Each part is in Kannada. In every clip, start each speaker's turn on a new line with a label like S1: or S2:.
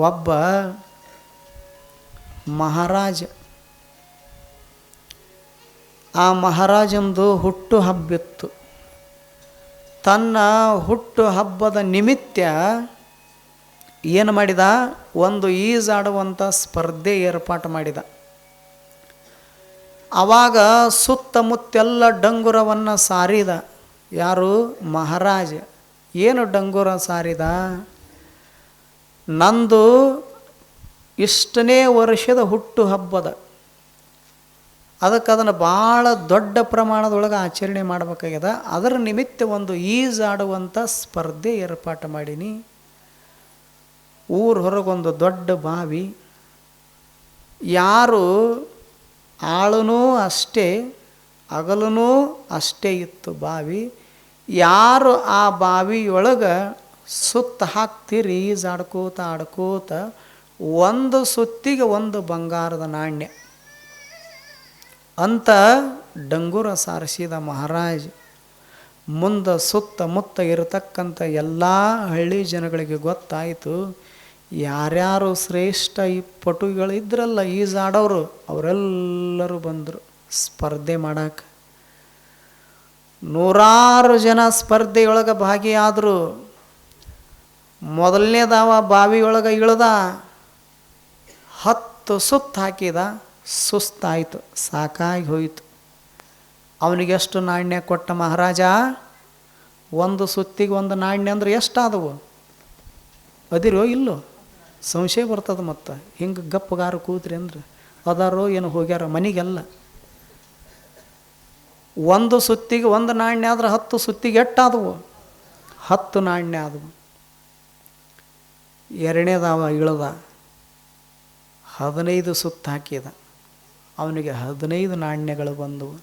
S1: ಒಬ್ಬ ಮಹಾರಾಜ. ಆ ಮಹಾರಾಜಂದು ಹುಟ್ಟು ಹಬ್ಬಿತ್ತು. ತನ್ನ ಹುಟ್ಟು ಹಬ್ಬದ ನಿಮಿತ್ತ ಏನು ಮಾಡಿದ, ಒಂದು ಈಜಾಡುವಂಥ ಸ್ಪರ್ಧೆ ಏರ್ಪಾಟು ಮಾಡಿದ. ಆವಾಗ ಸುತ್ತಮುತ್ತೆಲ್ಲ ಡಂಗುರವನ್ನು ಸಾರಿದ. ಯಾರು? ಮಹಾರಾಜ. ಏನು ಡಂಗುರ ಸಾರಿದ? ನಂದು ಇಷ್ಟನೇ ವರ್ಷದ ಹುಟ್ಟು ಹಬ್ಬದ, ಅದಕ್ಕೆ ಅದನ್ನು ಭಾಳ ದೊಡ್ಡ ಪ್ರಮಾಣದೊಳಗೆ ಆಚರಣೆ ಮಾಡಬೇಕಾಗ್ಯದ. ಅದರ ನಿಮಿತ್ತ ಒಂದು ಈಜಾಡುವಂಥ ಸ್ಪರ್ಧೆ ಏರ್ಪಾಟು ಮಾಡೀನಿ. ಊರ ಹೊರಗೊಂದು ದೊಡ್ಡ ಬಾವಿ, ಯಾರು ಆಳನೂ ಅಷ್ಟೇ ಅಗಲನೂ ಅಷ್ಟೇ ಇತ್ತು ಬಾವಿ. ಯಾರು ಆ ಬಾವಿಯೊಳಗೆ ಸುತ್ತ ಹಾಕ್ತೀರಿ ಈಜಾಡ್ಕೋತ ಆಡ್ಕೋತ, ಒಂದು ಸುತ್ತಿಗೆ ಒಂದು ಬಂಗಾರದ ನಾಣ್ಯ ಅಂತ ಡಂಗುರ ಸಾರಿಸಿದ ಮಹಾರಾಜ. ಮುಂದೆ ಸುತ್ತಮುತ್ತ ಇರತಕ್ಕಂಥ ಎಲ್ಲ ಹಳ್ಳಿ ಜನಗಳಿಗೆ ಗೊತ್ತಾಯಿತು, ಯಾರ್ಯಾರು ಶ್ರೇಷ್ಠ ಈ ಪಟುಗಳಿದ್ರಲ್ಲ ಈಜಾಡೋರು ಅವರೆಲ್ಲರೂ ಬಂದರು ಸ್ಪರ್ಧೆ ಮಾಡಕ್ಕೆ. ನೂರಾರು ಜನ ಸ್ಪರ್ಧೆಯೊಳಗೆ ಭಾಗಿಯಾದರು. ಮೊದಲನೇದಾವ ಬಾವಿಯೊಳಗೆ ಇಳ್ದ, 10 ಸುತ್ತು ಹಾಕಿದ, ಸುಸ್ತಾಯಿತು, ಸಾಕಾಗಿ ಹೋಯಿತು. ಅವನಿಗೆಷ್ಟು ನಾಣ್ಯ ಕೊಟ್ಟ ಮಹಾರಾಜ? ಒಂದು ಸುತ್ತಿಗೆ ಒಂದು ನಾಣ್ಯ ಅಂದ್ರೆ ಎಷ್ಟಾದವು? ಅದಿರೋ ಇಲ್ಲೋ? ಸಂಶಯ ಬರ್ತದೆ. ಮತ್ತು ಹಿಂಗೆ ಗಪ್ಪಗಾರು ಕೂತ್ರಿ ಅಂದ್ರೆ ಅದಾರೋ ಏನು ಹೋಗ್ಯಾರ ಮನೆಗೆಲ್ಲ. ಒಂದು ಸುತ್ತಿಗೆ ಒಂದು ನಾಣ್ಯ ಆದ್ರೆ 10 ಸುತ್ತಿಗೆ ಎಷ್ಟಾದವು? 10 ನಾಣ್ಯ ಆದವು. ಎರಡನೇದಾವ ಇಳ್ದ, 15 ಸುತ್ತು ಹಾಕಿದ, ಅವನಿಗೆ 15 ನಾಣ್ಯಗಳು ಬಂದವು.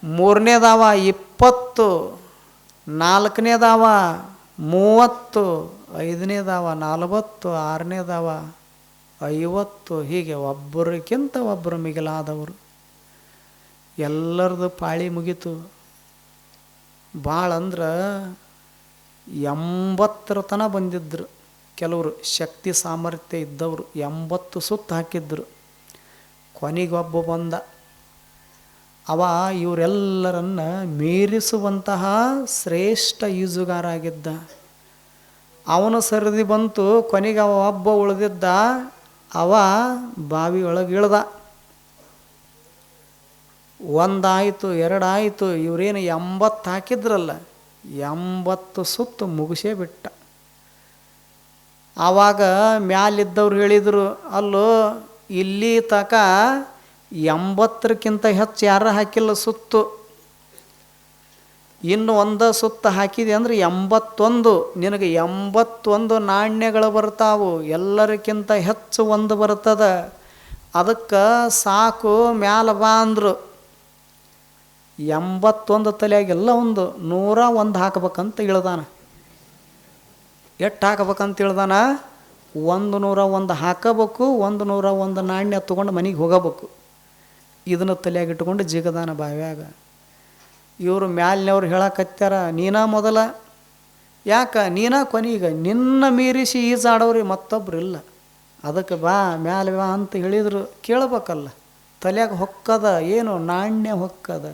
S1: ಮೂರನೇದಾವ 20, ನಾಲ್ಕನೇದಾವ 30, ಐದನೇದಾವ 40, ಆರನೇದಾವ 50. ಹೀಗೆ ಒಬ್ಬರಿಗಿಂತ ಒಬ್ಬರು ಮಿಗಿಲಾದವರು. ಎಲ್ಲರದು ಪಾಳಿ ಮುಗೀತು. ಭಾಳ ಅಂದ್ರೆ 80 ತನಕ ಬಂದಿದ್ದರು. ಕೆಲವರು ಶಕ್ತಿ ಸಾಮರ್ಥ್ಯ ಇದ್ದವರು 80 ಸುತ್ತು ಹಾಕಿದ್ರು. ಕೊನೆಗೊಬ್ಬ ಬಂದ. ಅವ ಇವರೆಲ್ಲರನ್ನ ಮೀರಿಸುವಂತಹ ಶ್ರೇಷ್ಠ ಈಜುಗಾರ ಆಗಿದ್ದ. ಅವನು ಸರದಿ ಬಂತು. ಕೊನೆಗೆ ಅವ ಒಬ್ಬ ಉಳಿದಿದ್ದ. ಅವ ಬಾವಿಯೊಳಗೆ ಇಳ್ದ. ಒಂದಾಯಿತು, ಎರಡಾಯಿತು. ಇವರೇನು 80 ಹಾಕಿದ್ರಲ್ಲ, 80 ಸುತ್ತು ಮುಗಿಸೇ ಬಿಟ್ಟ. ಆವಾಗ ಮ್ಯಾಲಿದ್ದವ್ರು ಹೇಳಿದರು, ಅಲ್ಲೋ ಇಲ್ಲಿ ತಕ 80ಕ್ಕಿಂತ ಹೆಚ್ಚು ಯಾರು ಹಾಕಿಲ್ಲ ಸುತ್ತು. ಇನ್ನು ಒಂದು ಸುತ್ತು ಹಾಕಿದೆ ಅಂದರೆ 81. ನಿನಗೆ 81 ನಾಣ್ಯಗಳು ಬರ್ತಾವು. ಎಲ್ಲರಿಗಿಂತ ಹೆಚ್ಚು ಒಂದು ಬರ್ತದೆ. ಅದಕ್ಕೆ ಸಾಕು ಮ್ಯಾಲ ಬಾ ಅಂದರು. 81 ತಲೆಯಾಗೆಲ್ಲ ಒಂದು 101 ಹಾಕ್ಬೇಕಂತ ಇಳ್ದಾನ. ಎಷ್ಟು ಹಾಕಬೇಕಂತ ಹೇಳ್ದಾನ? 101 ಹಾಕಬೇಕು. 101 ನಾಣ್ಯ ತೊಗೊಂಡು ಮನೆಗೆ ಹೋಗಬೇಕು. ಇದನ್ನು ತಲೆಯಾಗಿಟ್ಕೊಂಡು ಜಿಗದಾನ ಬಾವ್ಯಾಗ. ಇವರು ಮ್ಯಾಲಿನವ್ರು ಹೇಳಕತ್ಯಾರ, ನೀನಾ ಮೊದಲ, ಯಾಕ ನೀನಾ ಕೊನೆಗೆ, ನಿನ್ನ ಮೀರಿಸಿ ಈಜಾಡೋರಿ ಮತ್ತೊಬ್ರು ಇಲ್ಲ. ಅದಕ್ಕೆ ಬಾ ಮ್ಯಾಲೆ ಬಾ ಅಂತ ಹೇಳಿದರು. ಕೇಳಬೇಕಲ್ಲ, ತಲೆಯಾಗ ಹೊಕ್ಕದ ಏನು ನಾಣ್ಯ ಹೊಕ್ಕದ.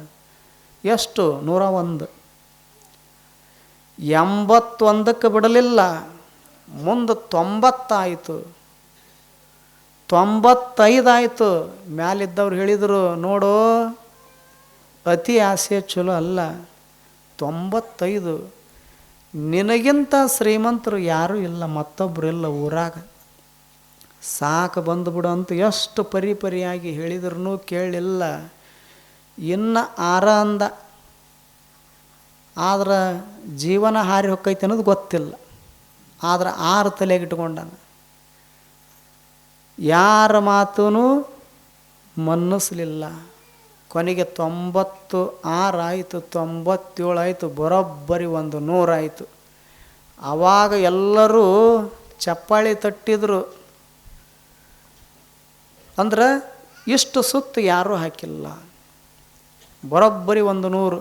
S1: ಎಷ್ಟು? 101. 81ಕ್ಕೆ ಬಿಡಲಿಲ್ಲ. ಮುಂದೆ 90 ಆಯಿತು, 95 ಆಯಿತು. ಮ್ಯಾಲಿದ್ದವ್ರು ಹೇಳಿದರು, ನೋಡು ಅತಿ ಆಸೆ ಚಲೋ ಅಲ್ಲ. 95. ನಿನಗಿಂತ ಶ್ರೀಮಂತರು ಯಾರೂ ಇಲ್ಲ, ಮತ್ತೊಬ್ಬರು ಇಲ್ಲ ಊರಾಗ. ಸಾಕು ಬಂದುಬಿಡು ಅಂತ ಎಷ್ಟು ಪರಿಪರಿಯಾಗಿ ಹೇಳಿದ್ರೂ ಕೇಳಲಿಲ್ಲ. ಇನ್ನು 6 ಅಂದ. ಆದ್ರೆ ಜೀವನ ಹಾರಿ ಹೊಕ್ಕೈತೆ ಅನ್ನೋದು ಗೊತ್ತಿಲ್ಲ. ಆದ್ರೆ 6 ತಲೆಗಿಟ್ಕೊಂಡಾನ. ಯಾರ ಮಾತೂ ಮನ್ನಿಸಲಿಲ್ಲ. ಕೊನೆಗೆ 96 ಆಯಿತು, 97 ಆಯಿತು, ಬರೋಬ್ಬರಿ 100 ಆಯಿತು. ಆವಾಗ ಎಲ್ಲರೂ ಚಪ್ಪಾಳಿ ತಟ್ಟಿದ್ರು. ಅಂದ್ರೆ ಇಷ್ಟು ಸುತ್ತು ಯಾರೂ ಹಾಕಿಲ್ಲ, ಬರೋಬ್ಬರಿ 100.